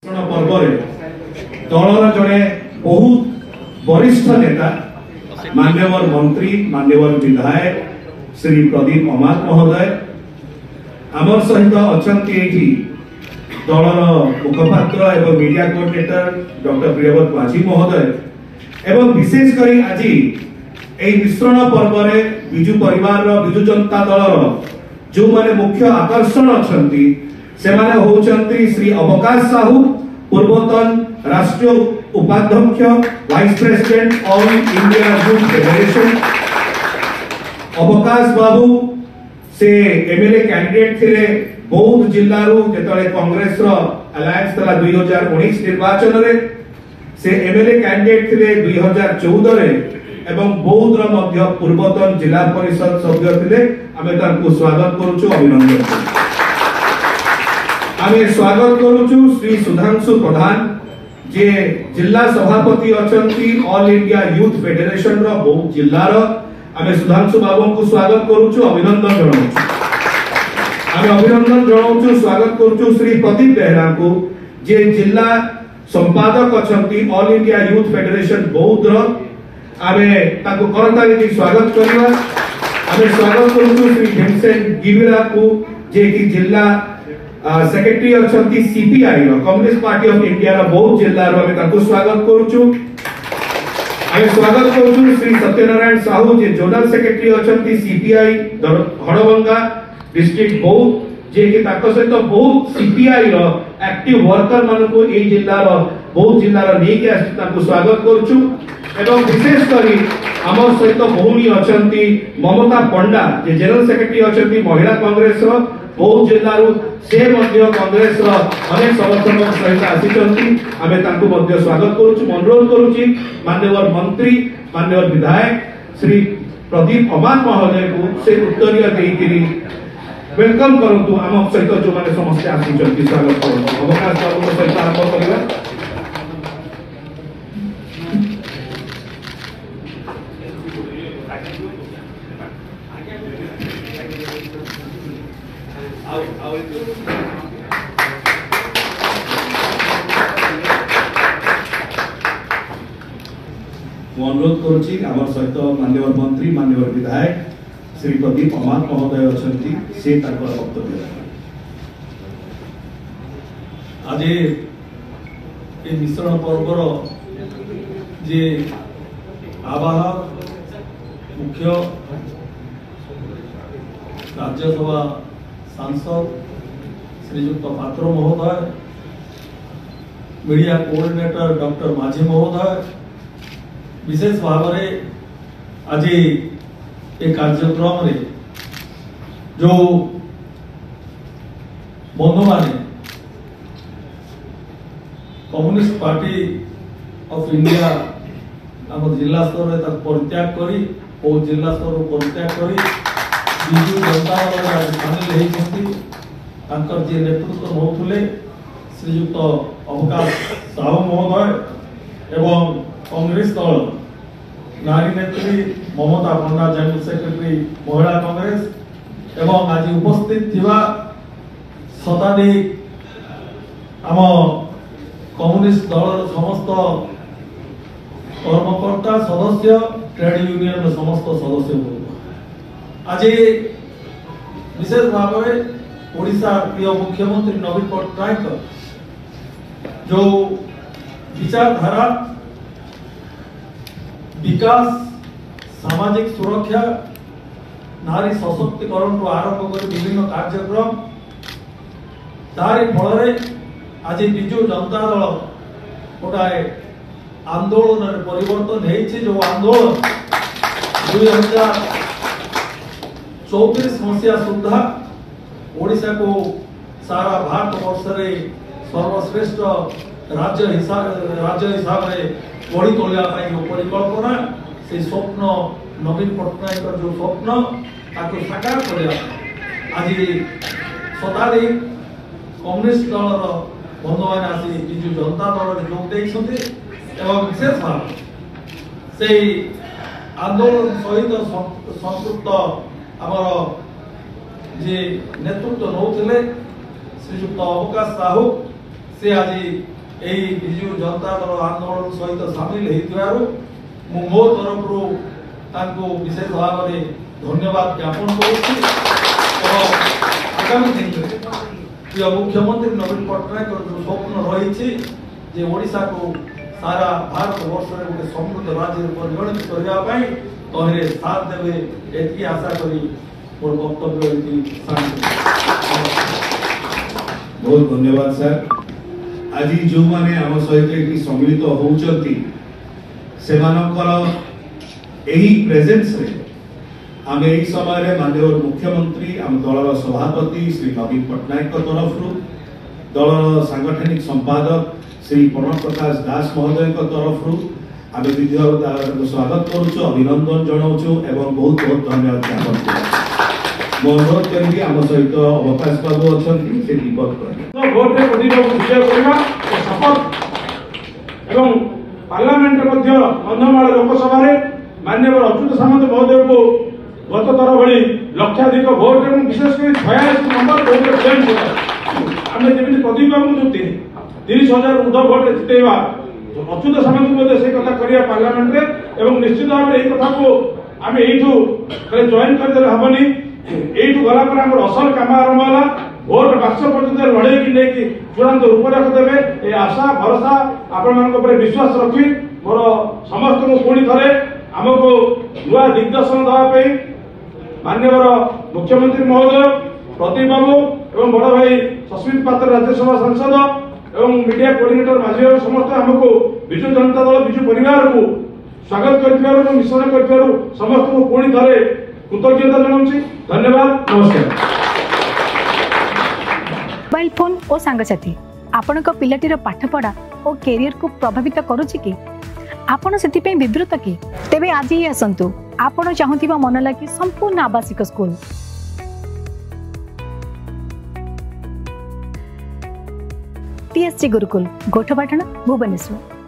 पर्व दलर जड़े बहुत वरिष्ठ नेता मान्यवर मंत्री मान्यवर विधायक श्री प्रदीप अमात महोदय आमर सहित अच्छा दलर मुखपात्र एवं मीडिया कोऑर्डिनेटर डॉक्टर प्रियव्रत माझी महोदय एवं विशेषकर आज मिश्रण पर्व विजु परिवार विजु जनता दलर जो माने मुख्य आकर्षण अच्छा से माने होचंती श्री अवकाश साहू पूर्वतन राष्ट्रीय उपाध्यक्ष vice president all India youth federation अवकाश बाबू से एमएलए कैंडिडेट थिले बौद्ध जिल्ला रो जेतले कांग्रेस रो अलायंस तला 2019 निर्वाचन रे से एमएलए कैंडिडेट थिले 2014 रे एवं बौद्ध रो मध्य पूर्वतन जिला परिषद सभ्य थिले आमे तांको स्वागत करूछु अभिनंदन करूछु। आमे स्वागत करूछु श्री सुधांशु प्रधान जे जिला सभापति अछंती ऑल इंडिया यूथ फेडरेशन रो बौद्ध जिल्ला रो आमे सुधांशु बाबू को स्वागत करूछु अभिनंदन जणाउछु। आमे अभिनंदन जणाउछु स्वागत करूछु श्री प्रदीप बेहरा को जे जिला संपादक अछंती ऑल इंडिया यूथ फेडरेशन बौद्ध रो आमे ताको करताली स्वागत करबा। आमे स्वागत करूछु श्री भीमसेन गिविरा को जे कि जिला सेक्रेटरी अछंती सीपीआई रो कम्युनिस्ट पार्टी ऑफ इंडिया रो बौद्ध जिल्ला रो आमे ताको स्वागत करूछु। आमे स्वागत करूछु श्री सत्यनारायण साहू जे जोनल सेक्रेटरी अछंती सीपीआई हड़बंगा डिस्ट्रिक्ट बौद्ध जे कि ताको सहित बहुत सीपीआई रो एक्टिव वर्कर मानको को ए जिल्ला रो बौद्ध जिल्ला रो नेके आछि ताको स्वागत करूछु। एवं विशेष करी हमर सहित भौणी अछंती ममता पंडा जे जनरल सेक्रेटरी अछंती महिला कांग्रेस रो बौद्ध जिल्ला रो से मध्य कांग्रेस रो अनेक समर्थक सहित आसीचंती आमे तांको मध्य स्वागत करूछु। अनुरोध करूछि माननीय मंत्री माननीय विधायक श्री प्रदीप अमात महोदय को से उत्तरीय देइकिरी वेलकम करंतु आम सहित जो माने समस्त आसीचंती स्वागत करंतु। अवकाश बाबू सहित आरंभ करिबा। अनुरोध करुच्ची आम सहित माननीय मंत्री माननीय विधायक श्री प्रदीप अमात महोदय अछंती से ताकर वक्तव्य। आज ये मिश्रण पर्वर जे आवाहक मुख्य राज्यसभा सांसद श्रीयुक्त पात्र महोदय मीडिया कोऑर्डिनेटर डॉक्टर माझी महोदय विशेष भाव आज ये कार्यक्रम रे जो बंधु माने कम्युनिस्ट पार्टी ऑफ इंडिया आम जिला स्तर में परित्याग करी और जिला स्तर परित्याग करी विजु जनता दल सामिल होती जे नेतृत्व नौले श्रीयुक्त अवकाश साहू महोदय एवं कांग्रेस दल नारी नेत्री ममता पंडा जनरल सेक्रेटरी महिला कांग्रेस एवं आज उपस्थित थिबा शताधिक आम कम्युनिस्ट दल समस्त कर्मकर्ता सदस्य ट्रेड यूनियन समस्त सदस्य आज विशेष भाव ओडिशा प्रिय मुख्यमंत्री नवीन पट्टनायक जो विचारधारा विकास सामाजिक सुरक्षा नारी सशक्तिकरण को आरंभ कर विभिन्न कार्यक्रम तारी फल आज विजु जनता दल गोटाए आंदोलन परिवर्तन है जो आंदोलन 2024 मसीहा सुधा ओडिशा को सारा भारत वर्ष सर्वश्रेष्ठ राज्य हिसाब से गढ़ी तोलिया परिकल्पना से स्वप्न नवीन पट्टनायक जो स्वप्न ताको साकार कर आज शताधिक कम्युनिस्ट दल बंधु मैंने आसी विजु जनता दल जोग एवं विशेष भाव से आंदोलन सहित संपृक्त आमर जे नेतृत्व नौले श्रीयुक्त अवकाश साहू से आज यही विजु जनता दल आंदोलन सहित सामिल होइथिबारु मो तरफ विशेष भाव में धन्यवाद ज्ञापन करुच्ची। आगामी दिन में प्रिय मुख्यमंत्री नवीन पट्टनायक जो स्वप्न रही जे ओडिशा को सारा भारत वर्ष में गोटे समृद्ध राज्य परिगणित करने तहरे साथ देवे एति आशा करी मोर वक्तव्य बहुत धन्यवाद सर। आज जो माने आम सहित ये सम्मिलित होउचंती सेमानकर एही प्रेजेंस रे आम एही समय माननीय मुख्यमंत्री आम दलर सभापति श्री नवीन पट्टनायक तरफ दलर सांगठनिक संपादक श्री प्रणव प्रकाश दास महोदय तरफ आम विधिवत स्वागत करुचु, अभिनंदन जनाऊँ एवं बहुत बहुत धन्यवाद ज्ञापन करुचु। मो अनुरोध करी आम सहित अवकाश बाबू अच्छा दीपक भोटे प्रदीप विजय करवा शपथ एवं पार्लियामेंट कंधमाल लोकसभा माननीय अच्युत सामंत महोदय को गत थर भली लक्षाधिक भोट और विशेषकर 46 नंबर भोट आम जमी प्रदीप बाबू जो 30,000 ऊर्ध भोट जितेवा अच्युत सामंत महोदय से कथा करिया पार्लियामेंट रे एवं निश्चित भाव में कथा को आम यू जॉइन करदे हेनी यू गला असल काम आरंभ है भोट बाक्स पर्यंत लड़े की लेकिन चूड़ांत रूपरेख देवे ये आशा भरोसा आपण विश्वास रखी मोर समस्त को पुणी थे आमको नुआ दिग्दर्शन देवाई माननीय मुख्यमंत्री महोदय प्रदीप बाबू एवं बड़ भाई सस्मित पात्र राज्यसभा सांसद एवं मीडिया कोऑर्डिनेटर माझी बाबू समस्त आमको विजु जनता दल विजु परिवार को स्वागत कर मिश्रण कर समस्त को पुणी थे कृतज्ञता जनाऊँ। धन्यवाद, नमस्कार। मोबाइल फोन और सांगसाथी आपण पिलाटीर पाठपढ़ा और कैरियर को प्रभावित करुच्ची कि आपण से विवृत कि तेबे आज ही आसतु आपण चाहूबा मन लगी संपूर्ण आवासिक स्कूल TSG गुरुकुल गोठपाटण भुवनेश्वर।